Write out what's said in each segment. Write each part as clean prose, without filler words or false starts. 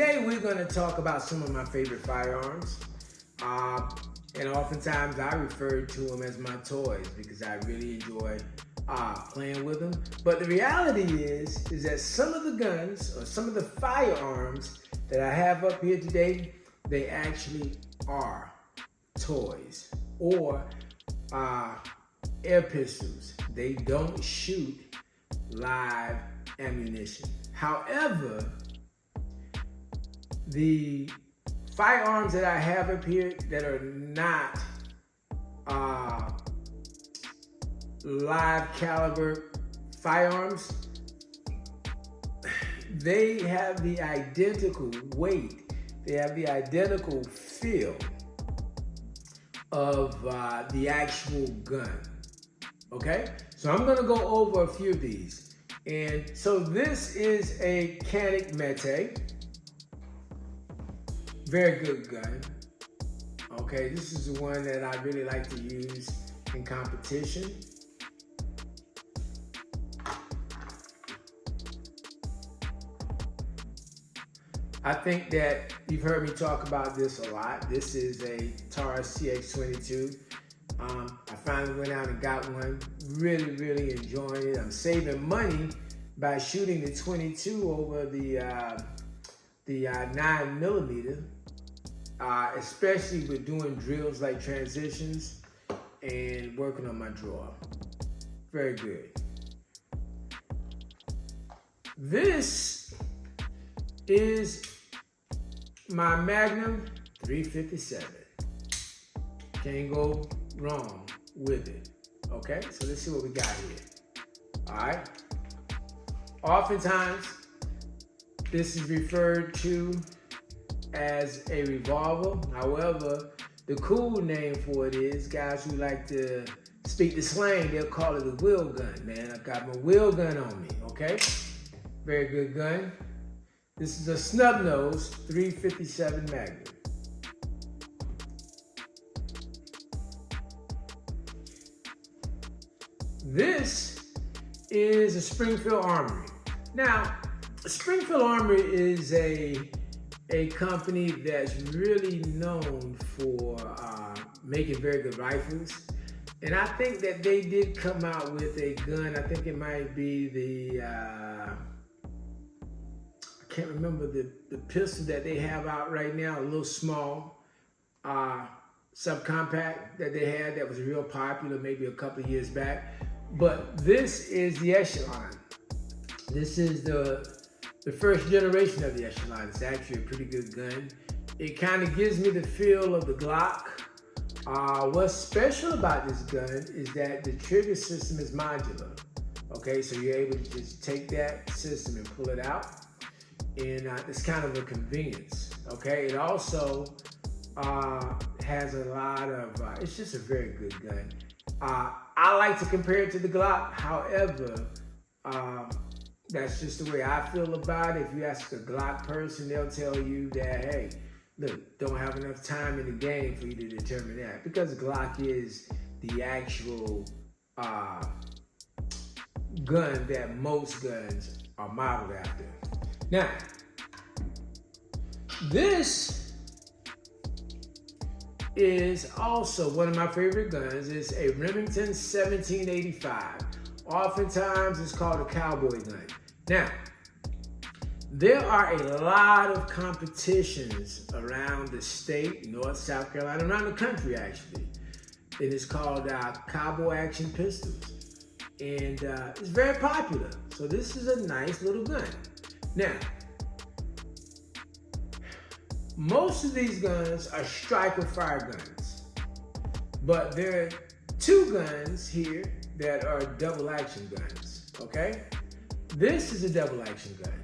Today we're going to talk about some of my favorite firearms. And oftentimes I refer to them as my toys because I really enjoy playing with them. But the reality is that some of the guns or some of the firearms that I have up here today, they actually are toys or air pistols. They don't shoot live ammunition. However, the firearms that I have up here that are not live caliber firearms, they have the identical weight, they have the identical feel of the actual gun. Okay, so I'm gonna go over a few of these. And so this is a Canik Mete. Very good gun. Okay, this is the one that I really like to use in competition. I think that you've heard me talk about this a lot. This is a Taurus TX22. I finally went out and got one. Really enjoying it. I'm saving money by shooting the 22 over the 9mm, especially with doing drills like transitions and working on my draw. Very good. This is my Magnum 357. Can't go wrong with it. Okay, so let's see what we got here. All right. Oftentimes, this is referred to as a revolver. However, the cool name for it is, guys who like to speak the slang, they'll call it a wheel gun, man. I got my wheel gun on me, okay? Very good gun. This is a snub nose 357 Magnum. This is a Springfield Armory. Now, Springfield Armory is a company that's really known for making very good rifles. And I think that they did come out with a gun. I think it might be the, I can't remember the pistol that they have out right now, a little small subcompact that they had that was real popular maybe a couple of years back. But this is the Echelon. This is the first generation of the Echelon. It's actually a pretty good gun. It kind of gives me the feel of the Glock. What's special about this gun is that the trigger system is modular. Okay, so you're able to just take that system and pull it out. And it's kind of a convenience. Okay, it also has a lot of, it's just a very good gun. I like to compare it to the Glock. However, that's just the way I feel about it. If you ask a Glock person, they'll tell you that, hey, look, don't have enough time in the game for you to determine that. Because Glock is the actual gun that most guns are modeled after. Now, this is also one of my favorite guns. It's a Remington 1785. Oftentimes, it's called a cowboy gun. Now, there are a lot of competitions around the state, North, South Carolina, around the country actually. It is called Cowboy Action Pistols. And it's very popular. So this is a nice little gun. Now, most of these guns are striker fire guns. But there are two guns here that are double action guns, okay? This is a double action gun,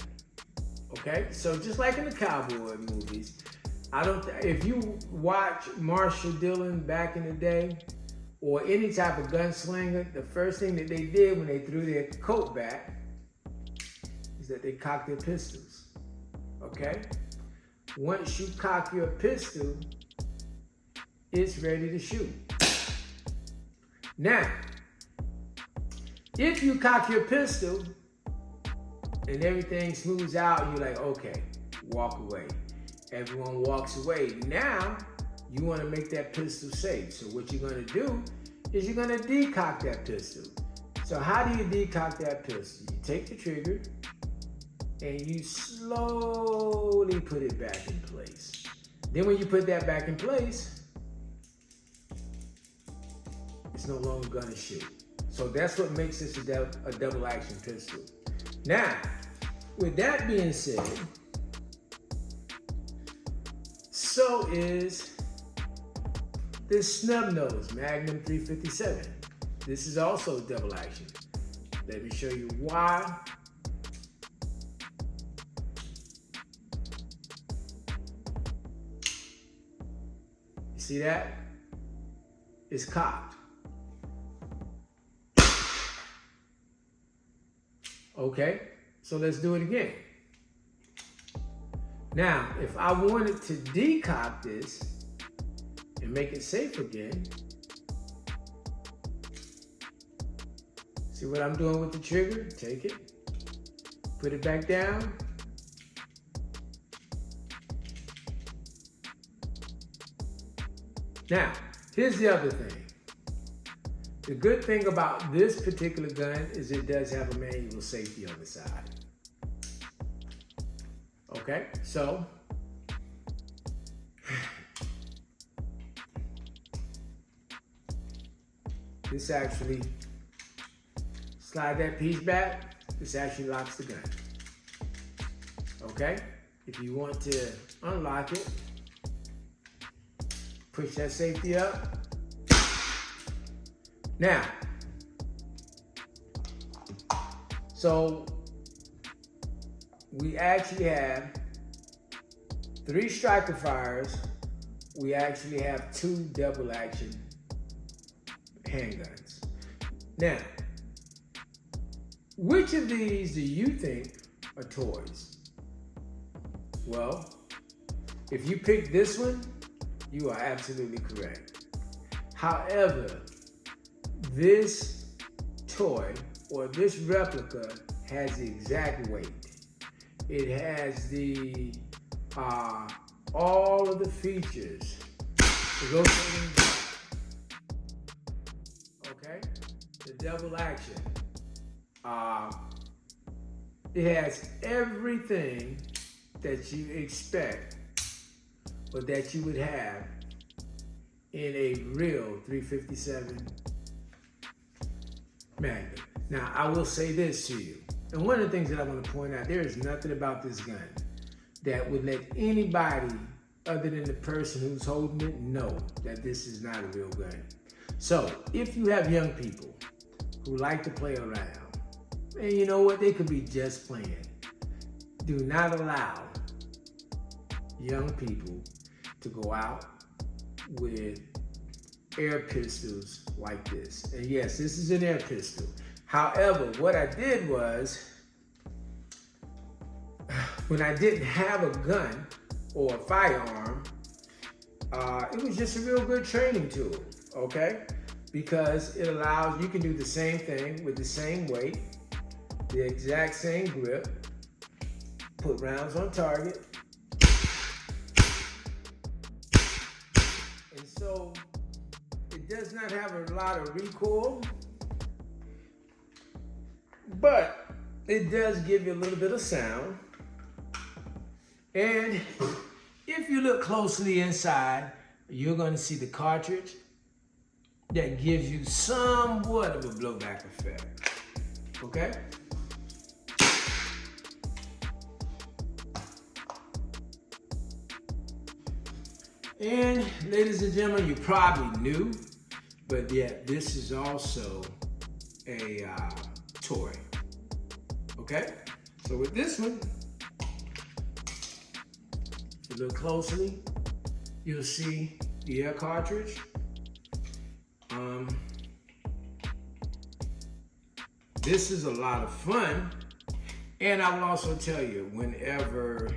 okay? So just like in the cowboy movies, if you watch Marshall Dillon back in the day, or any type of gunslinger, the first thing that they did when they threw their coat back is that they cocked their pistols, okay? Once you cock your pistol, it's ready to shoot. Now, if you cock your pistol and everything smooths out and you're like, okay, walk away. Everyone walks away. Now, you want to make that pistol safe. So what you're going to do is you're going to decock that pistol. So how do you decock that pistol? You take the trigger and you slowly put it back in place. Then when you put that back in place, it's no longer going to shoot. So that's what makes this a double action pistol. Now, with that being said, so is this snub nose Magnum 357. This is also double action. Let me show you why. You see that? It's cocked. Okay, so let's do it again. Now, if I wanted to decock this and make it safe again, see what I'm doing with the trigger? Take it, put it back down. Now, here's the other thing. The good thing about this particular gun is it does have a manual safety on the side. Okay, so this actually, slide that piece back, this actually locks the gun. Okay, if you want to unlock it, push that safety up. Now, so we actually have 3 striker fires. We actually have 2 double action handguns. Now, which of these do you think are toys? Well, if you pick this one, you are absolutely correct. However, this toy or this replica has the exact weight. It has the all of the features. The rotating, okay, the double action. It has everything that you expect or that you would have in a real 357 Magnum. Now, I will say this to you, and one of the things that I want to point out, there is nothing about this gun that would let anybody other than the person who's holding it know that this is not a real gun. So, if you have young people who like to play around, and you know what, they could be just playing, do not allow young people to go out with air pistols like this. And yes, this is an air pistol. However, what I did was, when I didn't have a gun or a firearm, it was just a real good training tool, okay? Because it allows, you can do the same thing with the same weight, the exact same grip, put rounds on target. And so, it does not have a lot of recoil, but it does give you a little bit of sound. And if you look closely inside, you're going to see the cartridge that gives you somewhat of a blowback effect. Okay? And ladies and gentlemen, you probably knew, but yeah, this is also a toy. Okay? So with this one, if you look closely, you'll see the air cartridge. This is a lot of fun. And I will also tell you, whenever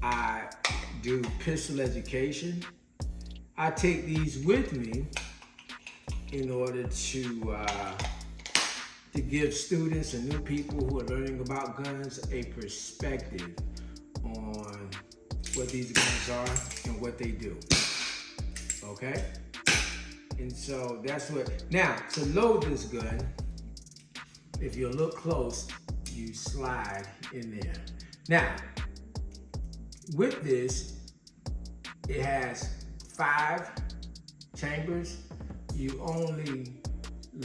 I do pistol education, I take these with me in order to give students and new people who are learning about guns a perspective what these guns are and what they do. Okay? And so that's what, now to load this gun, if you look close, you slide in there. Now, with this, it has 5 chambers. You only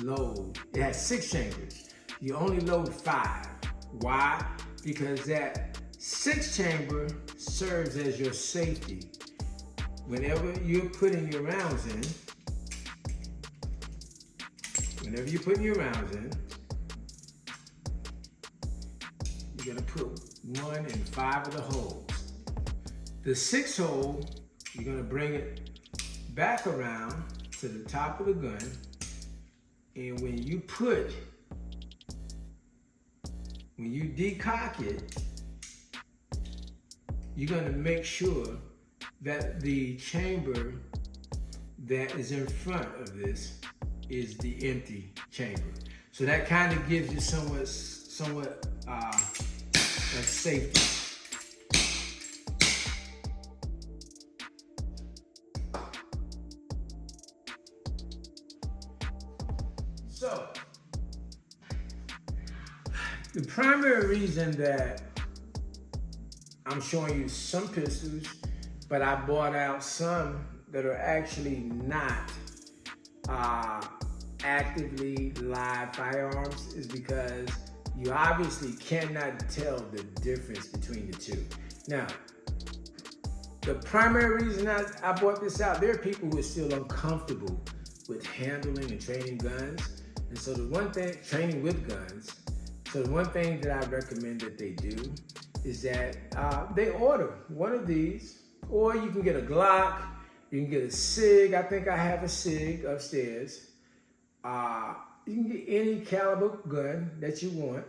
load, it has 6 chambers. You only load 5. Why? Because that 6th chamber serves as your safety. Whenever you're putting your rounds in, you're gonna put 1 in 5 of the holes. The 6th hole, you're gonna bring it back around to the top of the gun, and when you decock it, you're gonna make sure that the chamber that is in front of this is the empty chamber. So that kind of gives you somewhat like safety. So, the primary reason that I'm showing you some pistols, but I bought out some that are actually not actively live firearms, is because you obviously cannot tell the difference between the two. Now, the primary reason I bought this out, there are people who are still uncomfortable with handling and training guns. And so training with guns. So the one thing that I recommend that they do is that they order one of these, or you can get a Glock, you can get a SIG. I think I have a SIG upstairs. You can get any caliber gun that you want.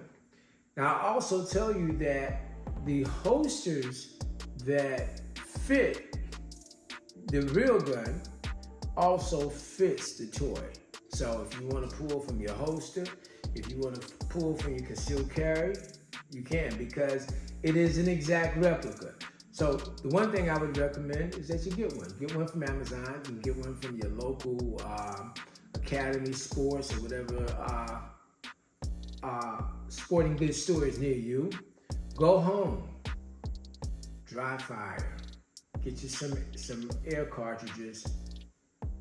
Now, I also tell you that the holsters that fit the real gun also fits the toy. So if you want to pull from your holster, if you want to pull from your concealed carry, you can, because it is an exact replica. So the one thing I would recommend is that you get one. Get one from Amazon. You can get one from your local Academy Sports or whatever sporting goods stores near you. Go home, dry fire, get you some air cartridges,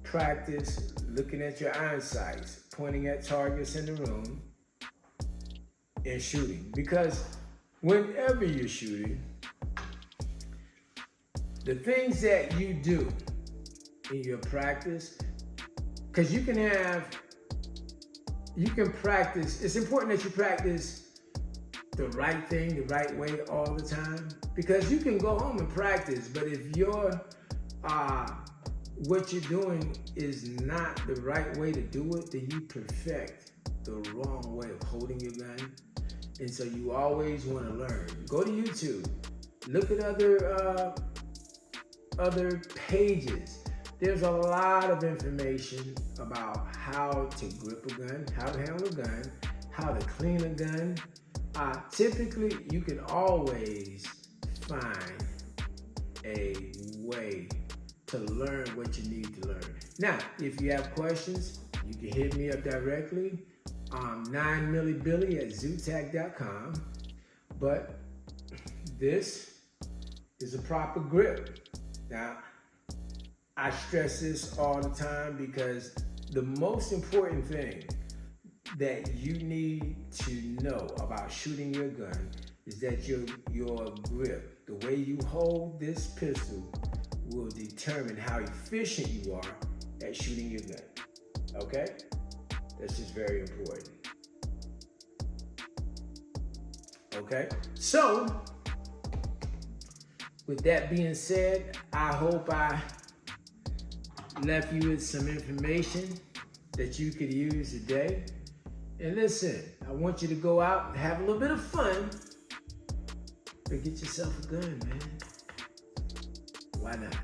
practice looking at your iron sights, pointing at targets in the room, and shooting. Because whenever you're shooting, the things that you do in your practice, because you can practice, it's important that you practice the right thing, the right way all the time. Because you can go home and practice, but if what you're doing is not the right way to do it, then you perfect the wrong way of holding your gun. And so you always want to learn. Go to YouTube, look at other pages. There's a lot of information about how to grip a gun, how to handle a gun, how to clean a gun. Typically, you can always find a way to learn what you need to learn. Now, if you have questions, you can hit me up directly. 9millibilly@zootech.com. But this is a proper grip. Now, I stress this all the time because the most important thing that you need to know about shooting your gun is that your grip, the way you hold this pistol, will determine how efficient you are at shooting your gun. Okay? That's just very important. Okay? So, with that being said, I hope I left you with some information that you could use today. And listen, I want you to go out and have a little bit of fun, but get yourself a gun, man. Why not?